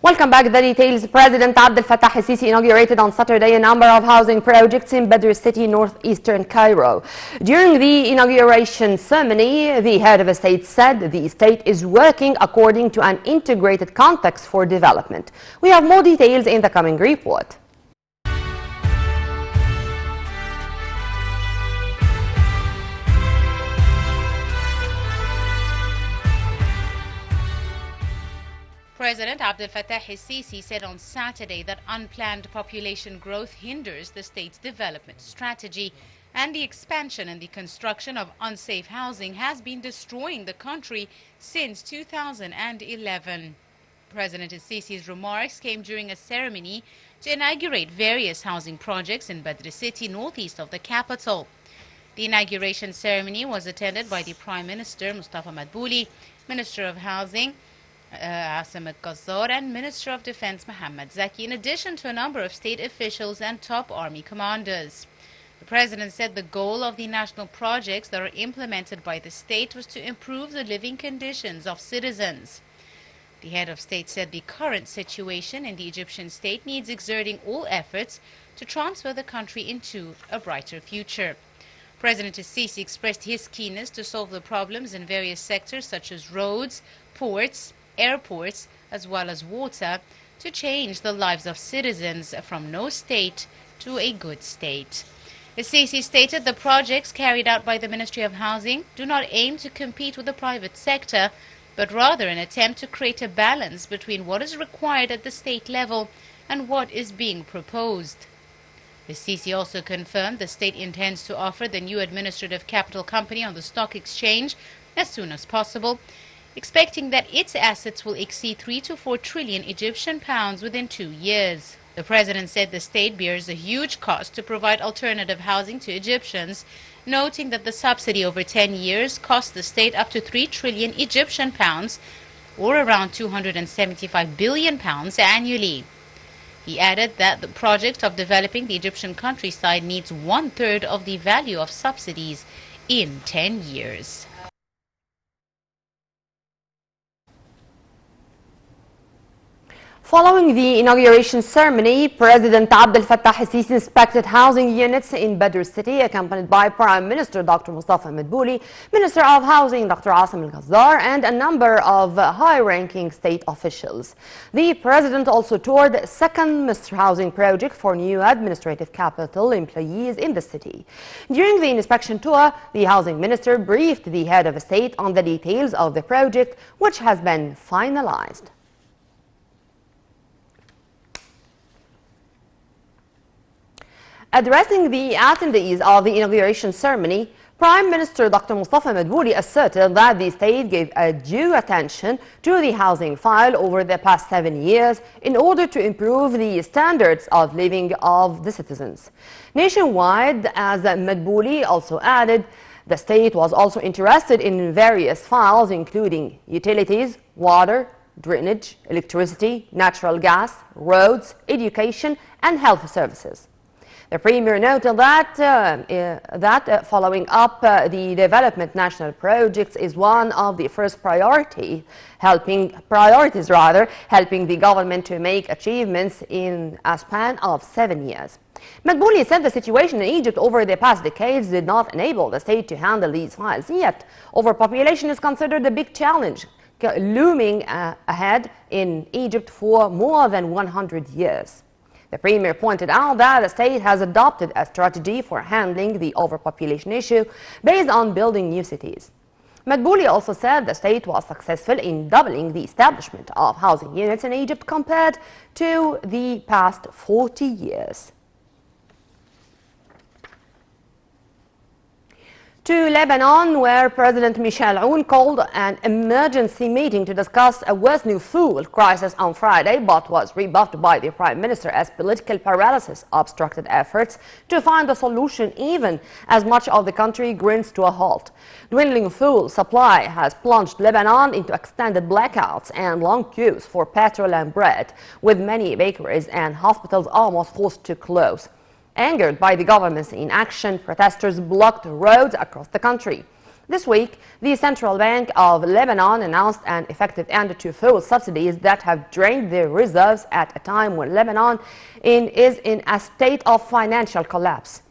Welcome back. The details. President Abdel Fattah el-Sisi inaugurated on Saturday a number of housing projects in Badr City, northeastern Cairo. During the inauguration ceremony, the head of state said the state is working according to an integrated context for development. We have more details in the coming report. President Abdel Fattah el-Sisi said on Saturday that unplanned population growth hinders the state's development strategy, and the expansion and the construction of unsafe housing has been destroying the country since 2011. President el-Sisi's remarks came during a ceremony to inaugurate various housing projects in Badr City, northeast of the capital. The inauguration ceremony was attended by the Prime Minister Mustafa Madbouli, Minister of Housing Asim al-Ghazar, and Minister of Defense Mohammad Zaki, in addition to a number of state officials and top army commanders. The President said the goal of the national projects that are implemented by the state was to improve the living conditions of citizens. The head of state said the current situation in the Egyptian state needs exerting all efforts to transfer the country into a brighter future. President el-Sisi expressed his keenness to solve the problems in various sectors such as roads, ports, airports, as well as water, to change the lives of citizens from no state to a good state. El-Sisi stated the projects carried out by the Ministry of Housing do not aim to compete with the private sector, but rather an attempt to create a balance between what is required at the state level and what is being proposed. El-Sisi also confirmed the state intends to offer the new administrative capital company on the stock exchange as soon as possible, expecting that its assets will exceed 3 to 4 trillion Egyptian pounds within 2 years. The President said the state bears a huge cost to provide alternative housing to Egyptians, noting that the subsidy over 10 years cost the state up to 3 trillion Egyptian pounds, or around 275 billion pounds annually. He added that the project of developing the Egyptian countryside needs 1/3 of the value of subsidies in 10 years. Following the inauguration ceremony, President Abdel Fattah el-Sisi inspected housing units in Badr City, accompanied by Prime Minister Dr. Mustafa Madbouli, Minister of Housing Dr. Asim al-Ghazar, and a number of high-ranking state officials. The President also toured the second Mr. Housing project for new administrative capital employees in the city. During the inspection tour, the Housing Minister briefed the head of state on the details of the project, which has been finalized. Addressing the attendees of the inauguration ceremony, Prime Minister Dr. Mustafa Madbouli asserted that the state gave a due attention to the housing file over the past 7 years in order to improve the standards of living of the citizens. Nationwide, as Madbouli also added, the state was also interested in various files including utilities, water, drainage, electricity, natural gas, roads, education, and health services. The Premier noted that following up the development national projects is one of the first priorities, helping the government to make achievements in a span of 7 years. Madbouli said the situation in Egypt over the past decades did not enable the state to handle these files, yet overpopulation is considered a big challenge looming ahead in Egypt for more than 100 years. The Premier pointed out that the state has adopted a strategy for handling the overpopulation issue based on building new cities. Madbouli also said the state was successful in doubling the establishment of housing units in Egypt compared to the past 40 years. To Lebanon, where President Michel Aoun called an emergency meeting to discuss a worsening fuel crisis on Friday, but was rebuffed by the Prime Minister as political paralysis obstructed efforts to find a solution even as much of the country grinds to a halt. Dwindling fuel supply has plunged Lebanon into extended blackouts and long queues for petrol and bread, with many bakeries and hospitals almost forced to close. Angered by the government's inaction, protesters blocked roads across the country. This week, the Central Bank of Lebanon announced an effective end to fuel subsidies that have drained their reserves at a time when Lebanon is in a state of financial collapse.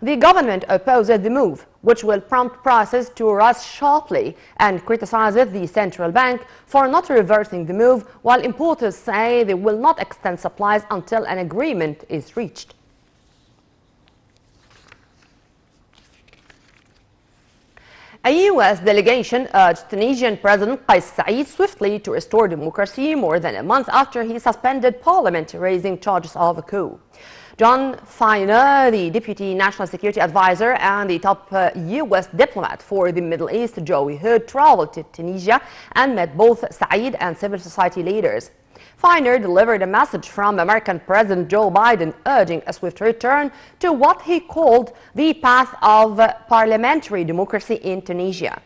The government opposes the move, which will prompt prices to rise sharply, and criticizes the central bank for not reversing the move, while importers say they will not extend supplies until an agreement is reached. A U.S. delegation urged Tunisian President Kais Saied swiftly to restore democracy more than a month after he suspended parliament, raising charges of a coup. John Feiner, the Deputy National Security Advisor and the top U.S. diplomat for the Middle East, Joey Hood, traveled to Tunisia and met both Saied and civil society leaders. Feiner delivered a message from American President Joe Biden urging a swift return to what he called the path of parliamentary democracy in Tunisia.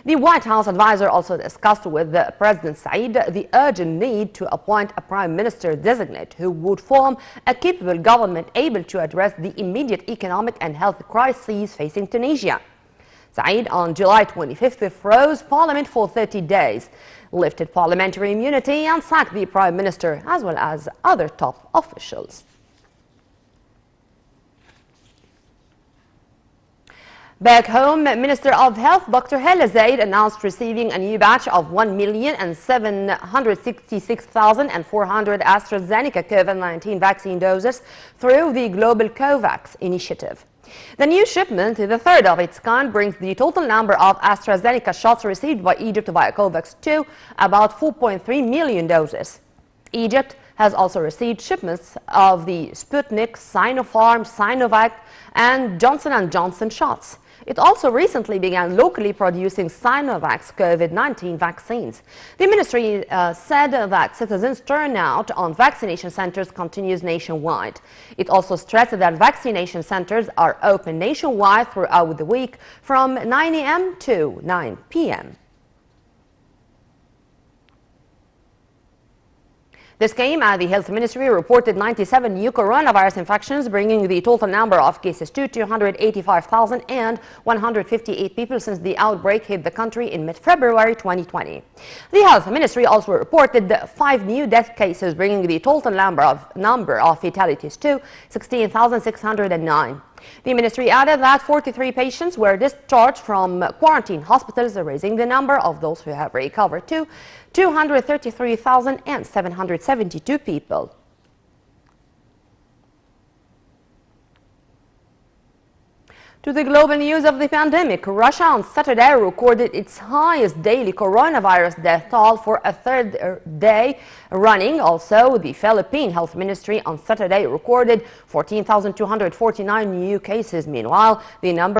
The White House advisor also discussed with President Saied the urgent need to appoint a prime minister designate who would form a capable government able to address the immediate economic and health crises facing Tunisia. Saied on July 25th froze parliament for 30 days, lifted parliamentary immunity and sacked the prime minister as well as other top officials. Back home, Minister of Health Dr. Hala Zaid announced receiving a new batch of 1,766,400 AstraZeneca COVID-19 vaccine doses through the Global COVAX initiative. The new shipment, the third of its kind, brings the total number of AstraZeneca shots received by Egypt via COVAX to about 4.3 million doses. Egypt has also received shipments of the Sputnik, Sinopharm, Sinovac and Johnson & Johnson shots. It also recently began locally producing Sinovac's COVID-19 vaccines. The ministry said that citizens' turnout on vaccination centers continues nationwide. It also stressed that vaccination centers are open nationwide throughout the week from 9 a.m. to 9 p.m. This came as the Health Ministry reported 97 new coronavirus infections, bringing the total number of cases to 285,158 people since the outbreak hit the country in mid-February 2020. The Health Ministry also reported 5 new death cases, bringing the total number of fatalities to 16,609. The ministry added that 43 patients were discharged from quarantine hospitals, raising the number of those who have recovered to 233,772 people. To the global news of the pandemic, Russia on Saturday recorded its highest daily coronavirus death toll for a third day running. Also, the Philippine Health Ministry on Saturday recorded 14,249 new cases. Meanwhile, the number